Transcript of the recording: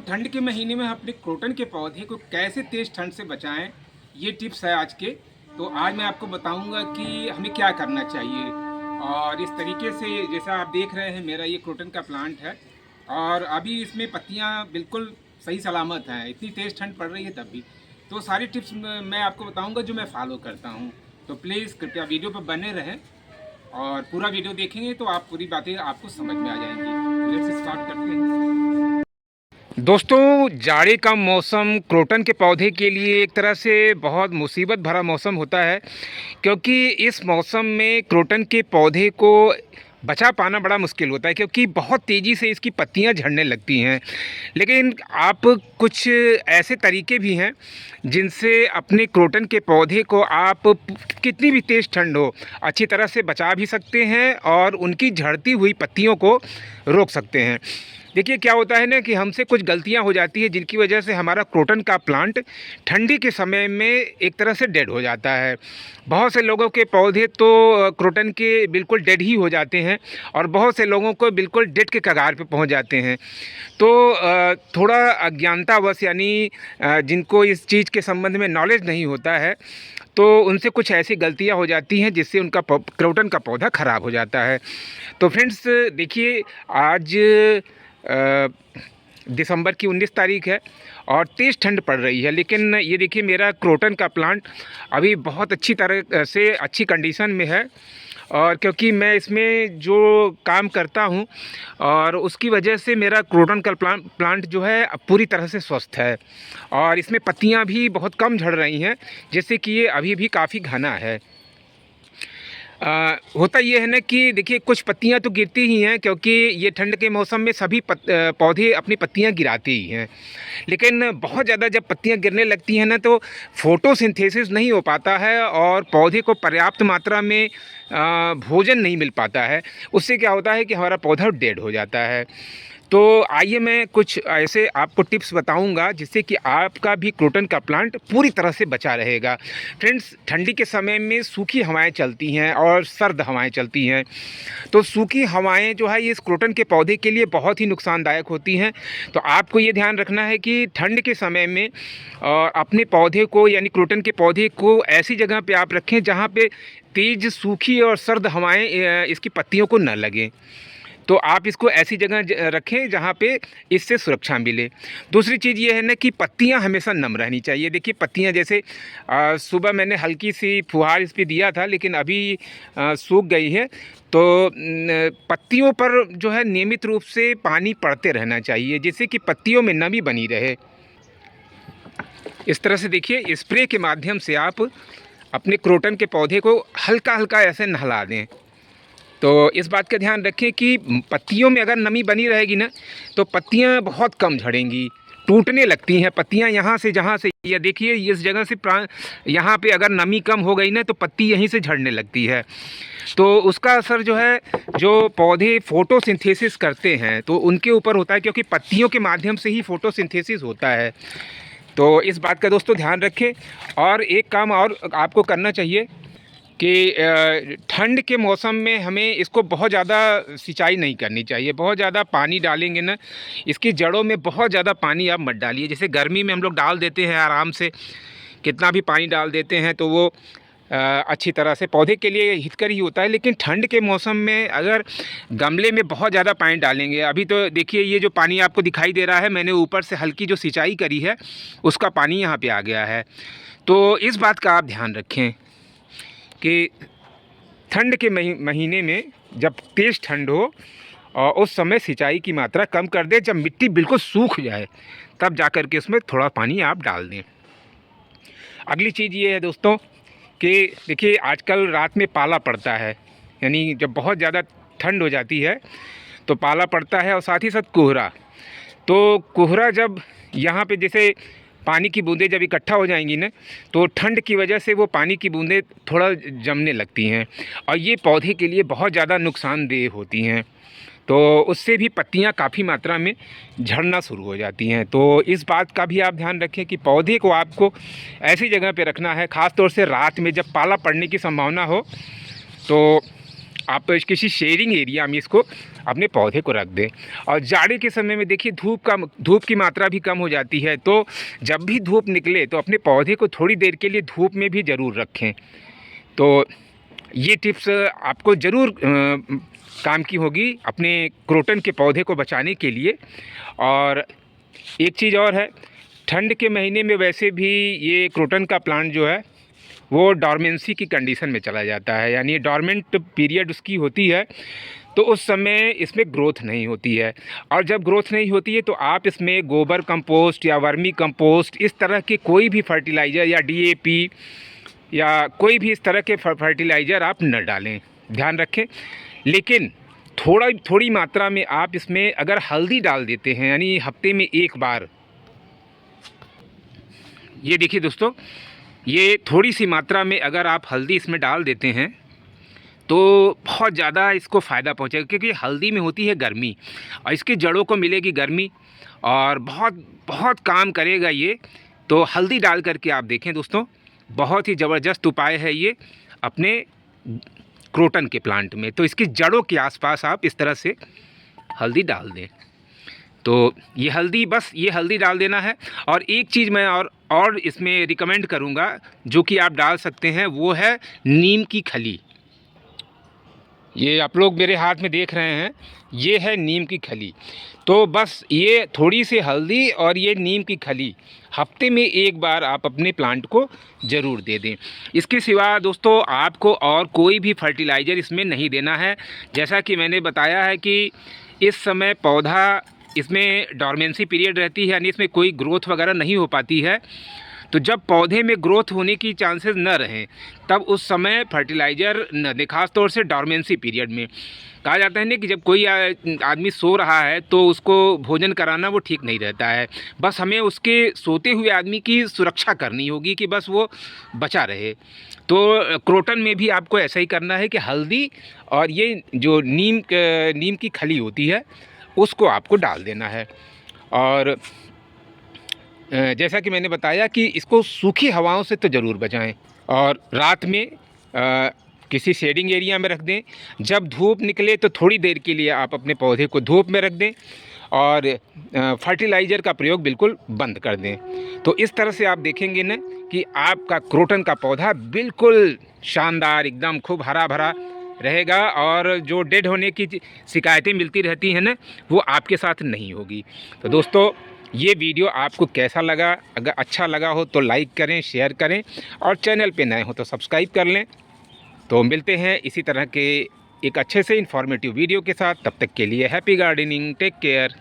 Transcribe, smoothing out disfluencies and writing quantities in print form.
ठंड के महीने में अपने क्रोटन के पौधे को कैसे तेज ठंड से बचाएं, ये टिप्स है आज के। तो आज मैं आपको बताऊंगा कि हमें क्या करना चाहिए। और इस तरीके से जैसा आप देख रहे हैं, मेरा ये क्रोटन का प्लांट है और अभी इसमें पत्तियां बिल्कुल सही सलामत हैं। इतनी तेज़ ठंड पड़ रही है तब भी। तो सारी टिप्स मैं आपको बताऊंगा जो मैं फॉलो करता हूं। तो प्लीज़ कृपया वीडियो पर बने रहें और पूरा वीडियो देखेंगे तो आप पूरी बातें आपको समझ में आ जाएंगी। लेट्स स्टार्ट करते हैं। दोस्तों, जाड़े का मौसम क्रोटन के पौधे के लिए एक तरह से बहुत मुसीबत भरा मौसम होता है, क्योंकि इस मौसम में क्रोटन के पौधे को बचा पाना बड़ा मुश्किल होता है, क्योंकि बहुत तेज़ी से इसकी पत्तियां झड़ने लगती हैं। लेकिन आप कुछ ऐसे तरीके भी हैं जिनसे अपने क्रोटन के पौधे को आप कितनी भी तेज़ ठंड हो अच्छी तरह से बचा भी सकते हैं और उनकी झड़ती हुई पत्तियों को रोक सकते हैं। देखिए क्या होता है ना कि हमसे कुछ गलतियां हो जाती है जिनकी वजह से हमारा क्रोटन का प्लांट ठंडी के समय में एक तरह से डेड हो जाता है। बहुत से लोगों के पौधे तो क्रोटन के बिल्कुल डेड ही हो जाते हैं और बहुत से लोगों को बिल्कुल डेड के कगार पे पहुंच जाते हैं। तो थोड़ा अज्ञानतावश, यानी जिनको इस चीज़ के संबंध में नॉलेज नहीं होता है, तो उनसे कुछ ऐसी गलतियां हो जाती हैं जिससे उनका क्रोटन का पौधा ख़राब हो जाता है। तो फ्रेंड्स देखिए, आज दिसंबर की 19 तारीख है और तेज़ ठंड पड़ रही है, लेकिन ये देखिए मेरा क्रोटन का प्लांट अभी बहुत अच्छी तरह से अच्छी कंडीशन में है। और क्योंकि मैं इसमें जो काम करता हूँ और उसकी वजह से मेरा क्रोटन का प्लांट जो है पूरी तरह से स्वस्थ है और इसमें पत्तियाँ भी बहुत कम झड़ रही हैं, जिससे कि ये अभी भी काफ़ी घना है। होता ये है ना कि देखिए कुछ पत्तियां तो गिरती ही हैं, क्योंकि ये ठंड के मौसम में सभी पौधे अपनी पत्तियां गिराते ही हैं। लेकिन बहुत ज़्यादा जब पत्तियां गिरने लगती हैं ना, तो फोटोसिंथेसिस नहीं हो पाता है और पौधे को पर्याप्त मात्रा में भोजन नहीं मिल पाता है। उससे क्या होता है कि हमारा पौधा डेड हो जाता है। तो आइए मैं कुछ ऐसे आपको टिप्स बताऊंगा जिससे कि आपका भी क्रोटन का प्लांट पूरी तरह से बचा रहेगा। फ्रेंड्स, ठंडी के समय में सूखी हवाएं चलती हैं और सर्द हवाएं चलती हैं। तो सूखी हवाएं जो है ये इस क्रोटन के पौधे के लिए बहुत ही नुकसानदायक होती हैं। तो आपको ये ध्यान रखना है कि ठंड के समय में अपने पौधे को, यानी क्रोटन के पौधे को ऐसी जगह पर आप रखें जहाँ पर तेज़ सूखी और सर्द हवाएँ इसकी पत्तियों को न लगें। तो आप इसको ऐसी जगह रखें जहाँ पे इससे सुरक्षा मिले। दूसरी चीज़ ये है ना कि पत्तियाँ हमेशा नम रहनी चाहिए। देखिए पत्तियाँ जैसे सुबह मैंने हल्की सी फुहार इस पर दिया था, लेकिन अभी सूख गई है। तो पत्तियों पर जो है नियमित रूप से पानी पड़ते रहना चाहिए, जिससे कि पत्तियों में नमी बनी रहे। इस तरह से देखिए स्प्रे के माध्यम से आप अपने क्रोटन के पौधे को हल्का हल्का ऐसे नहला दें। तो इस बात का ध्यान रखें कि पत्तियों में अगर नमी बनी रहेगी ना, तो पत्तियां बहुत कम झड़ेंगी, टूटने लगती हैं पत्तियां यहाँ से जहाँ से। ये देखिए इस जगह से यहाँ पे अगर नमी कम हो गई ना, तो पत्ती यहीं से झड़ने लगती है। तो उसका असर जो है, जो पौधे फोटोसिंथेसिस करते हैं तो उनके ऊपर होता है, क्योंकि पत्तियों के माध्यम से ही फोटोसिंथेसिस होता है। तो इस बात का दोस्तों ध्यान रखें। और एक काम और आपको करना चाहिए कि ठंड के मौसम में हमें इसको बहुत ज़्यादा सिंचाई नहीं करनी चाहिए। बहुत ज़्यादा पानी डालेंगे ना, इसकी जड़ों में बहुत ज़्यादा पानी आप मत डालिए। जैसे गर्मी में हम लोग डाल देते हैं आराम से, कितना भी पानी डाल देते हैं तो वो अच्छी तरह से पौधे के लिए हितकर ही होता है। लेकिन ठंड के मौसम में अगर गमले में बहुत ज़्यादा पानी डालेंगे, अभी तो देखिए ये जो पानी आपको दिखाई दे रहा है, मैंने ऊपर से हल्की जो सिंचाई करी है उसका पानी यहाँ पर आ गया है। तो इस बात का आप ध्यान रखें कि ठंड के महीने में जब तेज़ ठंड हो और उस समय सिंचाई की मात्रा कम कर दें। जब मिट्टी बिल्कुल सूख जाए तब जा कर के उसमें थोड़ा पानी आप डाल दें। अगली चीज़ ये है दोस्तों कि देखिए आजकल रात में पाला पड़ता है, यानी जब बहुत ज़्यादा ठंड हो जाती है तो पाला पड़ता है और साथ ही साथ कोहरा। तो कोहरा जब यहाँ पे जैसे पानी की बूंदें जब इकट्ठा हो जाएंगी ना, तो ठंड की वजह से वो पानी की बूंदें थोड़ा जमने लगती हैं और ये पौधे के लिए बहुत ज़्यादा नुकसानदेह होती हैं। तो उससे भी पत्तियां काफ़ी मात्रा में झड़ना शुरू हो जाती हैं। तो इस बात का भी आप ध्यान रखें कि पौधे को आपको ऐसी जगह पे रखना है, ख़ास तौर से रात में जब पाला पड़ने की संभावना हो। तो आप किसी शेयरिंग एरिया में इसको अपने पौधे को रख दें। और जाड़े के समय में देखिए धूप की मात्रा भी कम हो जाती है, तो जब भी धूप निकले तो अपने पौधे को थोड़ी देर के लिए धूप में भी ज़रूर रखें। तो ये टिप्स आपको ज़रूर काम की होगी अपने क्रोटन के पौधे को बचाने के लिए। और एक चीज़ और है, ठंड के महीने में वैसे भी ये क्रोटन का प्लांट जो है वो डॉर्मेंसी की कंडीशन में चला जाता है, यानी डॉर्मेंट पीरियड उसकी होती है, तो उस समय इसमें ग्रोथ नहीं होती है। और जब ग्रोथ नहीं होती है तो आप इसमें गोबर कंपोस्ट या वर्मी कंपोस्ट इस तरह के कोई भी फर्टिलाइज़र या DAP या कोई भी इस तरह के फर्टिलाइज़र आप न डालें, ध्यान रखें। लेकिन थोड़ी मात्रा में आप इसमें अगर हल्दी डाल देते हैं, यानी हफ्ते में एक बार, ये देखिए दोस्तों, ये थोड़ी सी मात्रा में अगर आप हल्दी इसमें डाल देते हैं तो बहुत ज़्यादा इसको फ़ायदा पहुंचेगा, क्योंकि हल्दी में होती है गर्मी और इसकी जड़ों को मिलेगी गर्मी और बहुत बहुत काम करेगा ये। तो हल्दी डाल करके आप देखें दोस्तों, बहुत ही ज़बरदस्त उपाय है ये अपने क्रोटन के प्लांट में। तो इसकी जड़ों के आसपास आप इस तरह से हल्दी डाल दें। तो ये हल्दी डाल देना है। और एक चीज़ मैं और इसमें रिकमेंड करूँगा जो कि आप डाल सकते हैं, वो है नीम की खली। ये आप लोग मेरे हाथ में देख रहे हैं, ये है नीम की खली। तो बस ये थोड़ी सी हल्दी और ये नीम की खली हफ्ते में एक बार आप अपने प्लांट को ज़रूर दे दें। इसके सिवा दोस्तों आपको और कोई भी फर्टिलाइज़र इसमें नहीं देना है। जैसा कि मैंने बताया है कि इस समय पौधा इसमें डॉर्मेंसी पीरियड रहती है, यानी इसमें कोई ग्रोथ वगैरह नहीं हो पाती है। तो जब पौधे में ग्रोथ होने की चांसेस न रहें तब उस समय फर्टिलाइज़र न दें, खास तौर से डॉर्मेंसी पीरियड में। कहा जाता है ना कि जब कोई आदमी सो रहा है तो उसको भोजन कराना वो ठीक नहीं रहता है। बस हमें उसके सोते हुए आदमी की सुरक्षा करनी होगी कि बस वो बचा रहे। तो क्रोटन में भी आपको ऐसा ही करना है कि हल्दी और ये जो नीम की खली होती है उसको आपको डाल देना है। और जैसा कि मैंने बताया कि इसको सूखी हवाओं से तो ज़रूर बचाएं और रात में किसी शेडिंग एरिया में रख दें। जब धूप निकले तो थोड़ी देर के लिए आप अपने पौधे को धूप में रख दें और फर्टिलाइज़र का प्रयोग बिल्कुल बंद कर दें। तो इस तरह से आप देखेंगे ना कि आपका क्रोटन का पौधा बिल्कुल शानदार, एकदम खूब हरा भरा रहेगा और जो डेड होने की शिकायतें मिलती रहती हैं ना, वो आपके साथ नहीं होगी। तो दोस्तों ये वीडियो आपको कैसा लगा? अगर अच्छा लगा हो तो लाइक करें, शेयर करें और चैनल पे नए हो तो सब्सक्राइब कर लें। तो मिलते हैं इसी तरह के एक अच्छे से इन्फॉर्मेटिव वीडियो के साथ। तब तक के लिए हैप्पी गार्डनिंग, टेक केयर।